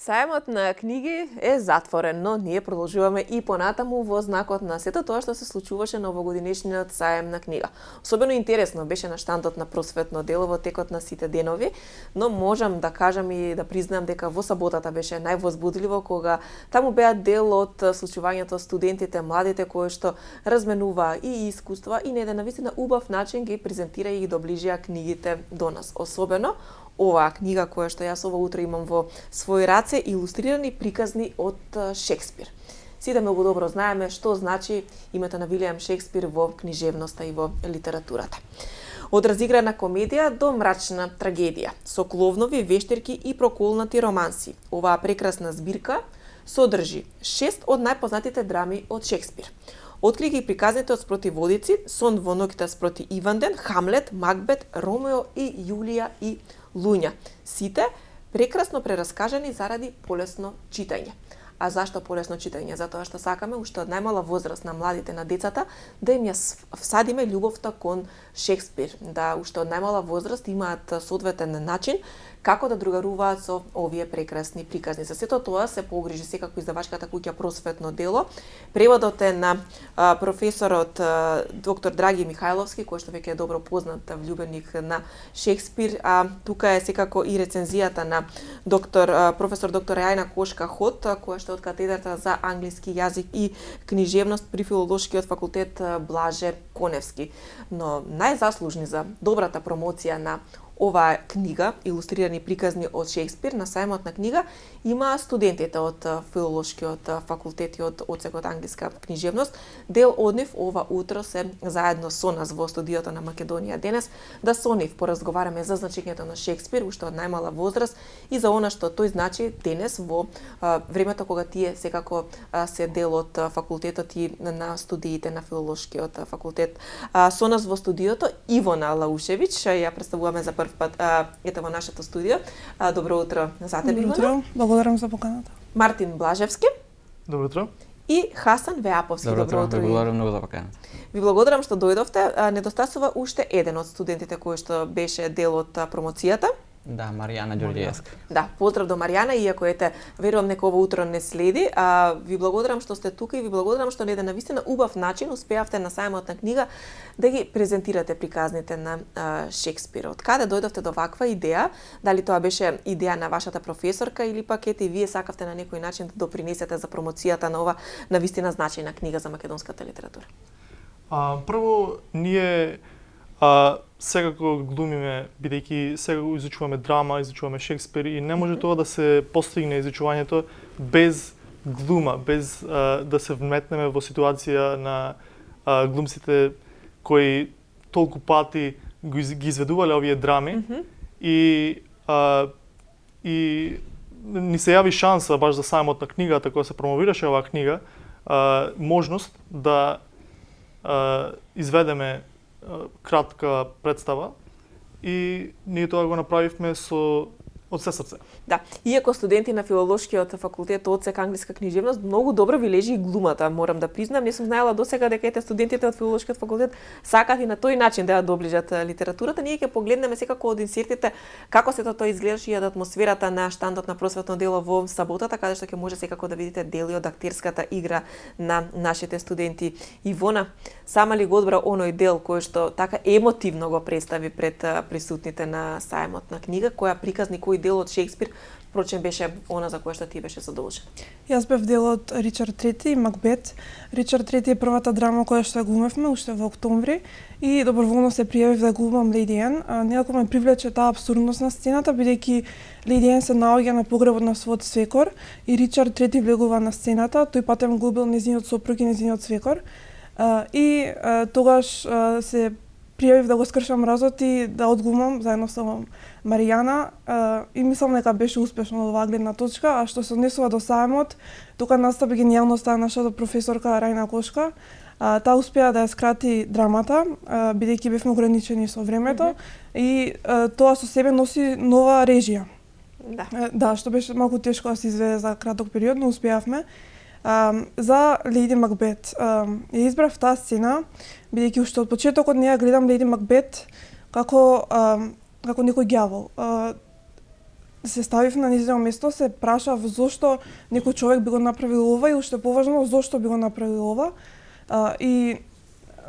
Сајмот на книги е затворен, но ние продолжуваме и понатаму во знакот на сето тоа што се случуваше на овогодинешниот сајм на книга. Особено интересно беше на штандот на Просветно дело во текот на сите денови, но можам да кажам и да признаам дека во саботата беше највозбудливо кога таму беа дел од случувањето студентите, младите кои што разменуваа и искуства и на еден навистина убав начин ги презентира и ги доближија книгите до нас. Особено оваа книга која што јас ова утро имам во своји раце, илустрирани приказни од Шекспир. Сите многу добро знаеме што значи името на Вилијам Шекспир во книжевноста и во литературата. Од разиграна комедија до мрачна трагедија, со кловнови, вештерки и проколнати романси. Оваа прекрасна збирка содржи 6 од најпознатите драми од Шекспир. Откри ги приказните од спротиводици, Сон во ноќта спроти Иванден, Хамлет, Макбет, Ромео и Јулија и Луња. Сите прекрасно прераскажани заради полесно читање. А зашто полесно читање? Затоа што сакаме уште од најмала возраст на младите, на децата, да им ја всадиме љубовта кон Шекспир, да уште од најмала возраст имаат соодветен начин како да другаруваат со овие прекрасни приказни. За сето тоа се погрижи секако издавачката куќа Просветно дело. Преводот е на професорот доктор Драги Михајловски, кој што веќе е добро познат влюбеник на Шекспир, а тука е секако и рецензијата на професор доктор Јајна Кошка Хот, која што од катедрата за англиски јазик и книжевност при Филолошкиот факултет Блаже Коневски. Но најзаслужни за добрата промоција на оваа книга, илустрирани приказни од Шекспир на сајмот на книга, има студентите од Филолошкиот факултет и од одсекот англиска книжевност. Дел од нив ова утро се заедно со нас во студиото на Македонија денес да со нив поразговараме за значењето на Шекспир уште од најмала возраст и за она што тој значи денес во времето кога тие секако се дел од факултетот и на студиите на Филолошкиот факултет. Со нас во студиото Ивона Лаушевиќ, ја представуваме за прв пат ете во нашето студио. Добро утро за тебе, Ивона. Добро утро, благодарам за поканата. Мартин Блажевски. Добро утро. И Хасан Веаповски. Добро утро, благодарам многу за поканата. Ви благодарам што дојдовте. Недостасува уште еден од студентите кој што беше дел од промоцијата. Да, Маријана Ѓорѓиевска. Да, поздрав до Маријана, иако верувам дека ова утро не следи. Ви благодарам што сте тука и ви благодарам што на еден навистина убав начин успеавте на сајмот на книга да ги презентирате приказните на Шекспир. Од каде дојдовте до ваква идеја? Дали тоа беше идеја на вашата професорка или пак ете вие сакавте на некој начин да допринесете за промоцијата на ова навистина значајна книга за македонската литература? Прво, ние секако глумиме, бидејќи секако изучуваме драма, изучуваме Шекспир и не може тоа да се постигне изучувањето без глума, без да се вметнеме во ситуација на глумците кои толку пати ги изведувале овие драми и ни се јави шанса баш за сајмот на книгата кога се промовираше оваа книга, можност да изведеме кратка представа и ние тоа го направивме од се срце. Да, иако студенти на Филолошкиот факултет одсек англиска книжевност, многу добро ви лежи и глумата, морам да признам. Не сум знаела досега дека студентите од Филолошкиот факултет сакат и на тој начин да ја доближат литературата. Ние ќе погледнеме секако од инсертите како сето тоа изгледаше и од атмосферата на штандот на Просветно дело во саботата, каде што ќе може секако да видите дели од актерската игра на нашите студенти. Ивона, сама ли го одбра оној дел кој што така емотивно го представи пред присутните на сајмот на книга, која приказни кој дел од Шекспир, впрочем беше она за кое што ти беше задолжен? Јас бев дел од Ричард III и Макбет. Ричард III е првата драма која што ја глумевме уште во октомври и доброволно се пријавив да глумам Леди Ен. Некако ме привлече таа апсурдност на сцената, бидејќи Леди Ен се наоѓа на погребот на својот свекор и Ричард III влегува на сцената, тој патем го убил нејзиниот сопруг и нејзиниот свекор. И тогаш се пријавив да го скршам разот и да одглумам заедно со Маријана и мислам дека беше успешно од оваа гледна точка, а што се однесува до сајмот, тука настапи генијалноста на нашата професорка Рајна Кошка. Таа успеа да ја скрати драмата, бидејќи бевме ограничени со времето и тоа со себе носи нова режија. Да, што беше малку тешко да се изведе за краток период, но успеавме. За Леди Макбет ја избрав таа сцена, бидејќи уште од почетокот неја гледам Леди Макбет како некој ѓавол. се ставив на нејзино место, се прашав зошто некој човек би го направил ова и уште поважно зошто би го направил ова. И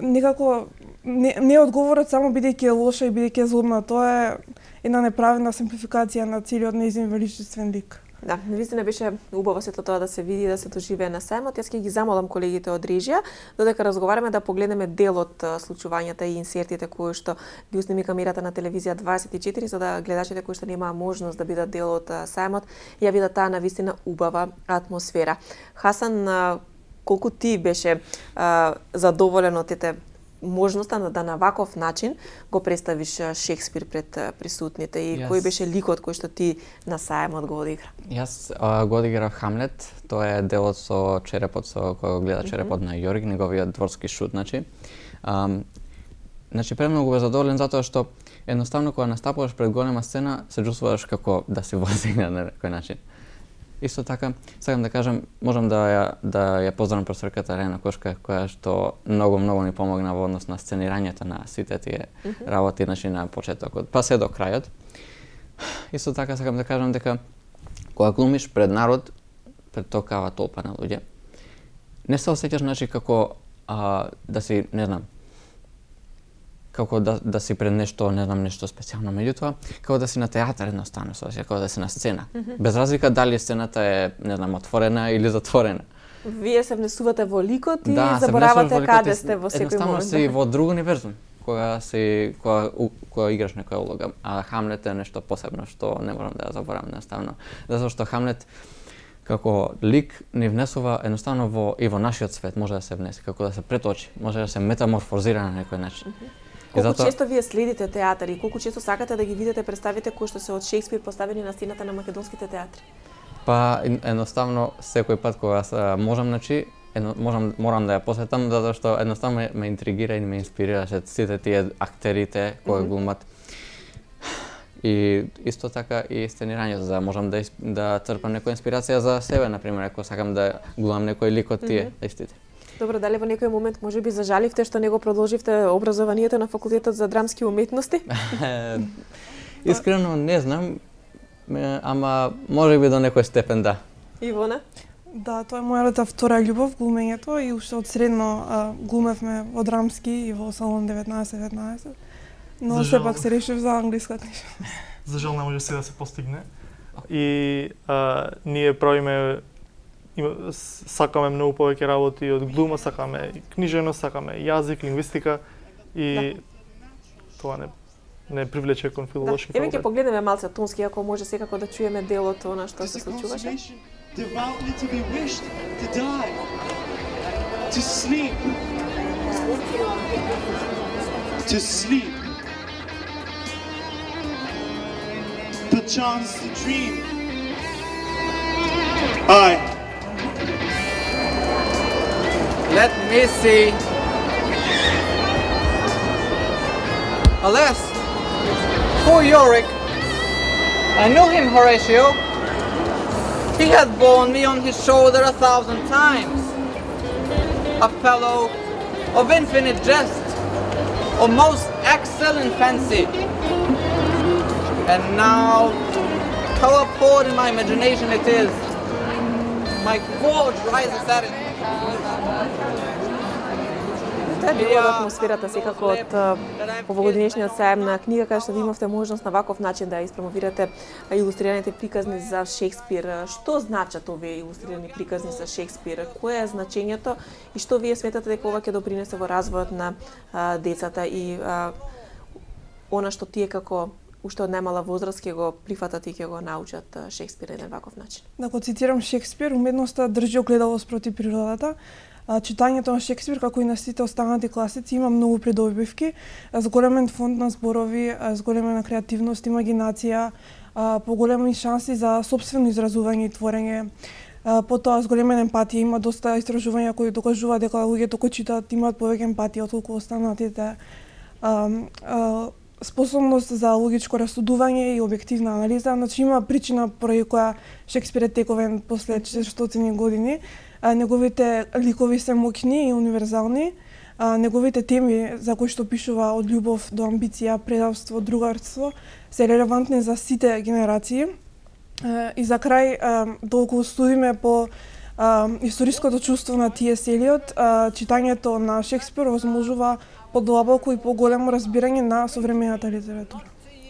некако не одговорот само бидејќи е лоша и бидејќи е злобна, тоа е една неправилна симплификација на целиот нејзин величествен лик. Да, навистина беше убаво сето тоа да се види и да се доживее на сајмот. Јас ќе ги замолам колегите од режија додека разговараме да погледнеме дел од случувањата и инсертите кои што ги уснеми камерата на телевизија 24 за да гледачите кои што немаа можност да бидат дел од сајмот ја видат таа навистина убава атмосфера. Хасан, колку ти беше задоволен од тете можноста да на ваков начин го представиш Шекспир пред присутните и кој беше ликот кој што ти на сајмот го одигра? Јас го одиграв Хамлет, тоа е делот со черепот, со кој гледа черепот на Јорг, неговиот дворски шут, значи премногу бе задоволен затоа што едноставно кога настапуваш пред голема сцена се чувствуваш како да си возигна на некој начин. Исто така, сакам да кажам, можам да ја поздравам професорката Елена Кошка, која што многу ни помогна во однос на сценирањето на сите тие работи, значи на почетокот, па се до крајот. Исто така сакам да кажам дека кога глумиш пред народ, пред токава толпа на луѓе, не се осеќаш значи како да си, не знам, како да си пред нешто, не знам, нешто специјално, меѓутоа како да си на театар едноставно, како да си на сцена. Без разлика дали сцената е, не знам, отворена или затворена. Вие се внесувате во ликот и заборавате каде сте во секој момент. Едноставно си во друг универзум кога играш некоја улога. А Хамлет е нешто посебно што не можам да ја заборавам едноставно. Затоа што Хамлет како лик ни внесува едноставно и во нашиот свет може да се внесе, како да се преточи, може да се метаморфозира на некој начин. Колку често вие следите театар и колку често сакате да ги видите представите кои што се од Шекспир поставени на сцената на македонските театри? Па едноставно секој пат кога можам, значи морам да ја посетам затоа што едноставно ме интригира и ме инспирираше сите тие актерите кои глумат. И исто така и сценирањето, за да можам да црпам некоја инспирација за себе, например, ако сакам да глумам некој лик од тие истите. Добро, дали во некој момент можеби зажаливте што не го продолживте образованието на факултетот за драмски уметности? Искрено не знам, ама можеби до некој степен да. Ивона? Да, тоа е мојата втора љубов, глумењето, и уште од средно глумевме во драмски и во салон 19-19. Но сепак се решив за англиска книжка. За жал не може се да се постигне. И ние правиме, сакаме многу повеќе работи од глума, сакаме книжевност, сакаме јазик, лингвистика и тоа не привлече кон филолошки факултет. Еве ќе погледнеме малце тонски, ако може секако да чуеме дел од она што се случуваше. Devoutly to be wished to die, to sleep, perchance to dream. Let me see. Alas, poor Yorick. I knew him, Horatio. He had borne me on his shoulder 1,000 times. A fellow of infinite jest, of most excellent fancy. And now, how abhorred in my imagination it is. My gorge rises at it. Тоа е било атмосферата секако од овогодишниот сајм на книга, каде што ви имавте можност на ваков начин да испромовирате илустрираните приказни за Шекспир. Што значат овие илустрирани приказни за Шекспир? Кое е значењето и што вие сметате дека ова ќе допринесе во развојот на децата и она што тие како уште од најмала возраст ќе го прифатат и ќе го научат Шекспир на еден ваков начин? Да го цитирам Шекспир, уметноста држи огледало спроти природата. Читањето на Шекспир, како и на сите останати класици, има многу придобивки, зголемен фонд на зборови, зголемена креативност, имагинација, поголеми шанси за сопствено изразување и творење. Потоа зголемена емпатија, има доста истражувања кои докажуваат дека луѓето кои читаат имаат повеќе емпатија отколку останатите. Способност за логичко расудување и објективна анализа, значи има причина поради која Шекспир е тековен после 400 години. Неговите ликови се моќни и универзални, неговите теми за кои што пишува од љубов до амбиција, предавство, другарство, се релевантни за сите генерации. И за крај, доколку студиме по историското чувство на Т.С. Елиот, читањето на Шекспир возможува подлабоко и поголемо разбирање на современата литература.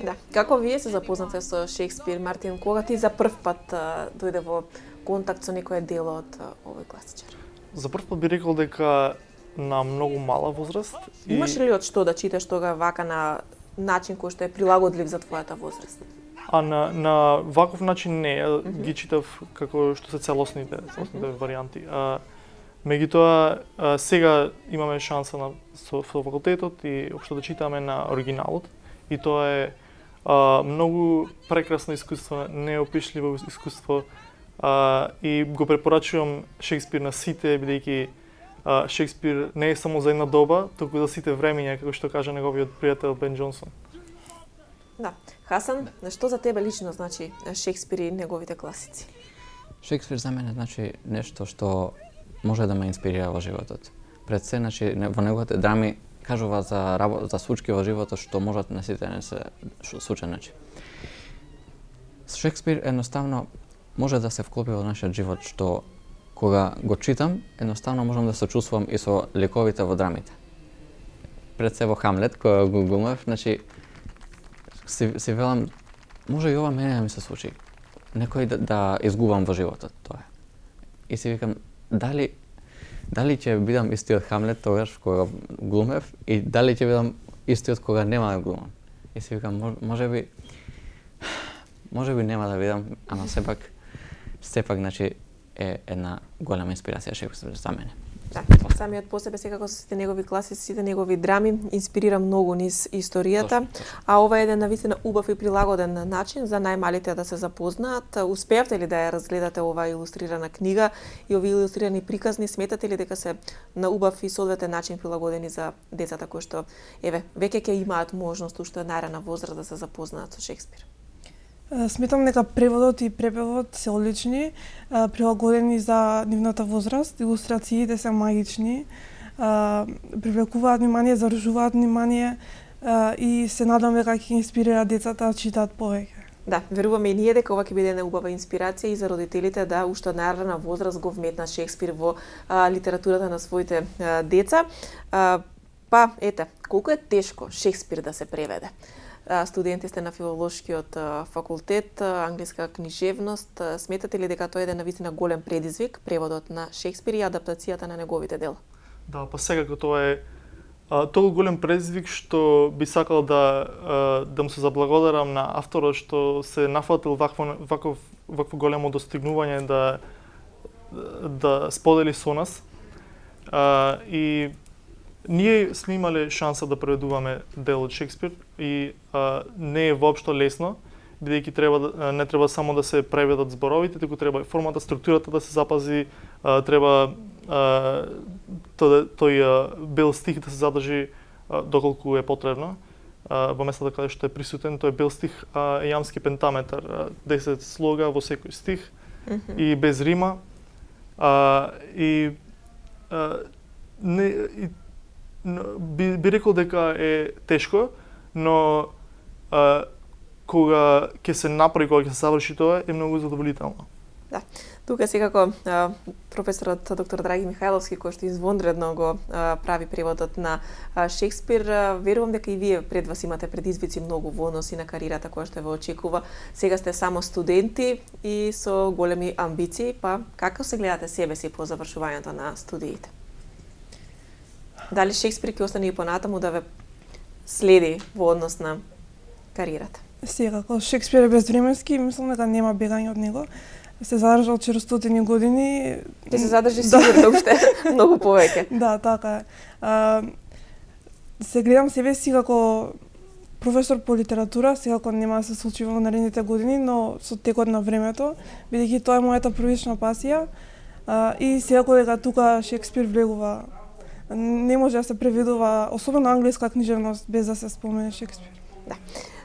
Да. Како вие се запознате со Шекспир, Мартин? Кога ти за прв пат дојде во контакт со некое дело од овој класичар? За прв пат би рекол дека на многу мала возраст. Имаш ли од што да читаш тога вака на начин кој што е прилагодлив за твојата возраст? А на ваков начин не, ги читав како што се целосните варијанти. Меѓутоа, сега имаме шанса со факултетот и општо да читаме на оригиналот. И тоа е многу прекрасно искуство, неопишливо искуство. И го препорачувам Шекспир на сите, бидејќи Шекспир не е само за една доба, туку за сите времења, како што кажа неговиот пријател Бен Џонсон. Да. Хасан, што за тебе лично значи Шекспир и неговите класици? Шекспир за мене значи нешто што може да ме инспирира во животот. Пред се, значи, во неговите драми кажува за случаи во животот што можат на сите не се случат. Значи. Шекспир едноставно може да се вклопи во нашиот живот, што кога го читам, едноставно можам да се чувствувам и со ликовите во драмите. Пред се во Хамлет, кога го глумев, значи, си велам, може и ова мене да ми се случи. Некој да изгубам во животот, тоа е. И си викам, дали ќе бидам истиот Хамлет тогаш кога глумев и дали ќе бидам истиот кога нема да глумам. И си викам, може би нема да бидам, ама сепак значи е една голема инспирација Шекспир за мене. Да, самиот по себе секако со сите негови класици, сите негови драми инспирира многу низ историјата, а ова е еден навистина убав и прилагоден начин за најмалите да се запознаат. Успеавте ли да ја разгледате оваа илустрирана книга и овие илустрирани приказни? Сметате ли дека се на убав и соодветен начин прилагодени за децата кои што веќе ќе имаат можност уште од најрана возраст да се запознаат со Шекспир? Сметам дека преводот и препевот се одлични, прилагодени за нивната возраст, илустрациите се магични, привлекуваат внимание, заружуваат внимание и се надам дека ќе инспирира децата да читаат повеќе. Да, веруваме и ние дека ова ќе биде една убава инспирација и за родителите да уште од најрана возраст го вметнат Шекспир во литературата на своите деца. Па, ете, колку е тешко Шекспир да се преведе? Студенти сте на филолошкиот факултет, англиска книжевност. Сметате ли дека тоа е еден навистина голем предизвик, преводот на Шекспир и адаптацијата на неговите дела? Да, па секако тоа е толку голем предизвик што би сакал да му се заблагодарам на авторот што се нафатил вакво големо достигнување да сподели со нас. И ние сме имале шанса да преведуваме дел од Шекспир и не е воопшто лесно, бидејќи не треба само да се преведат зборовите, туку треба формата, структурата да се запази, треба тој бел стих да се задржи доколку е потребно. Во местата каде што е присутен, тој бел стих е јамски пентаметар, 10 слога во секој стих и без рима. Би рекол дека е тешко, но кога ќе се направи, кога ќе се заврши тоа, е многу задоволително. Да. Тука секако професорот доктор Драги Михајловски, кој што извонредно го прави преводот на Шекспир, верувам дека и вие пред вас имате предизвици многу во односи на кариерата која што ве очекува. Сега сте само студенти и со големи амбиции, па како се гледате себе си по завршувањето на студиите? Дали Шекспир ќе остане и понатаму да ве следи во однос на кариерата? Секако, Шекспир е безвременски, мислам дека нема бегање од него. Се задржа од 400 години. Ќе се задржи сигурно уште многу повеќе. Да, така е. Се гледам себе си како професор по литература, секако нема да се случи во наредните години, но со текот на времето, бидејќи тоа е мојата првична пасија, и секако дека тука Шекспир влегува. Не може да се преведува, особено англиска книжевност, без да се спомене Шекспир. Да.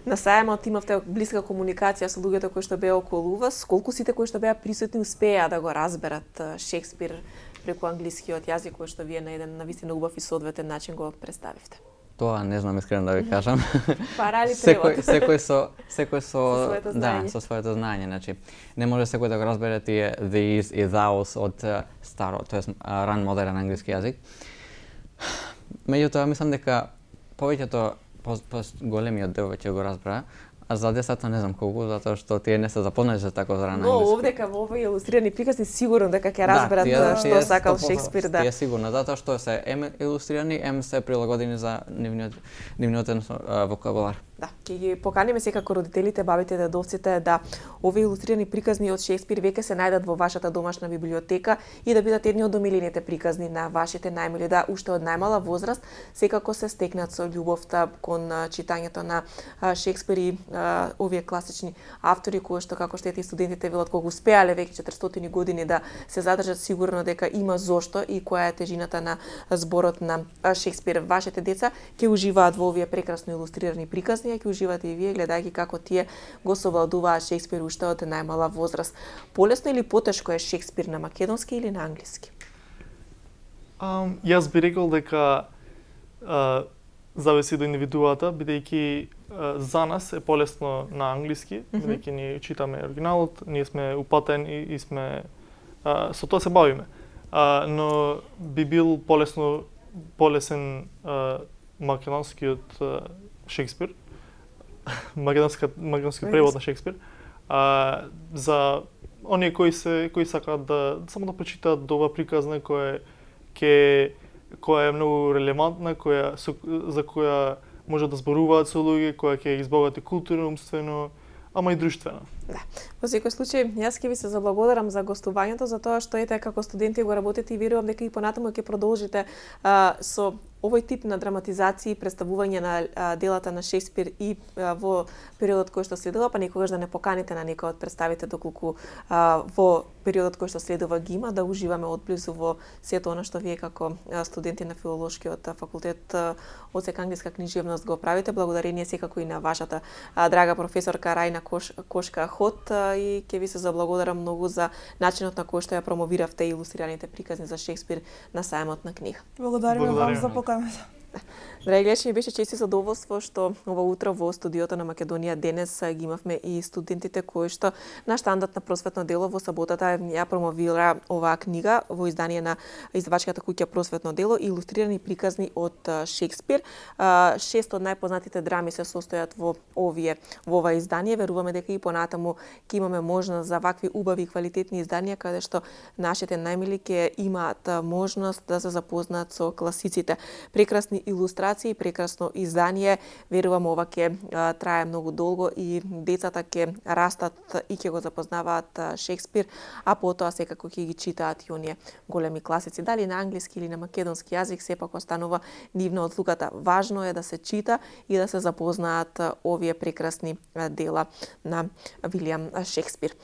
На сајмот имавте блиска комуникација со луѓето кои што беа околу вас. Колку сите кои што беа присутни успеа да го разберат Шекспир преку англискиот јазик кој што вие на еден навистина убав и соодветен начин го представивте? Тоа не знам искрено да ви кажам. Парали превод. Секој со своето знаење. со своето знаење, значи не може секој да го разбере тие these и thous од старо, тоест ран модерен англиски јазик. Меѓутоа мислам дека повеќето големиот дел веќе го разбра, а за децата не знам колку, затоа што тие не се запознати со тако за ран Но англиски. овдека во овој илустрирани приказни сигурно дека ќе разберат што сакал Шекспир да. Тие сигурно, затоа што се илустрирани, се прилагодени за нивниот вокабулар. Да, ќе ги поканиме секако родителите, бабите, дедовците да овие илустрирани приказни од Шекспир веќе се најдат во вашата домашна библиотека и да бидат едни од омилените приказни на вашите најмили, да уште од најмала возраст секако се стекнат со љубовта кон читањето на Шекспир и овие класични автори кои што како што и студентите велат кога успеале веќе 400 години да се задржат, сигурно дека има зошто и која е тежината на зборот на Шекспир. Вашите деца ќе уживаат во овие прекрасно илустрирани приказни, ќе уживате и вие гледајќи како тие го совладуваат Шекспир уште од најмала возраст. Полесно или потешко е Шекспир на македонски или на англиски? Јас би рекол дека зависи до индивидуата, бидејќи за нас е полесно на англиски, бидејќи ние читаме оригиналот, ние сме упатени и сме со тоа се бавиме. Но би бил полесен македонскиот Шекспир, македонски превод на Шекспир, за оние кои сакаат да само да прочитаат ова приказна која е многу релевантна, за која може да зборуваат со луѓе, која ќе избогати културно, умствено, ама и друштвено. Да. Во секој случај, јас ќе ви се заблагодарам за гостувањето, за тоа што ете како студенти го работите и верувам дека и понатаму ќе продолжите со овој тип на драматизации, представување на делата на Шекспир и во периодот кој што следува, па никогаш да не поканите на некој од представите доколку во периодот кој што следува ги има, да уживаме одблизу во сето она што вие како студенти на филолошкиот факултет одсек англиска книжевност го правите. Благодарение секако и на вашата драга професорка Рајна Кошка Хот и ќе ви се заблагодарам многу за начинот на кој што ја промовиравте илустрираните приказни за Шекспир на сајмот на книга. Благодариме вам за поканата. Драги гледачи, ми беше чест и задоволство што ова утро во студиото на Македонија денес ги имавме и студентите кои што на штандот на просветно дело во саботата ја промовира оваа книга во издание на издавачката куќа Просветно дело, илустрирани приказни од Шекспир. 6 од најпознатите драми се состојат во ова издание. Веруваме дека и понатаму ќе имаме можност за вакви убави и квалитетни изданија каде што нашите најмили ќе имаат можност да се запознаат со класиците. Прекрасни илустрации, прекрасно издание. Верувам ова ќе трае многу долго и децата ќе растат и ќе го запознаваат Шекспир, а потоа секако ќе ги читаат и оние големи класици, дали на англиски или на македонски јазик, сепак останува нивна одлуката. Важно е да се чита и да се запознаат овие прекрасни дела на Вилијам Шекспир.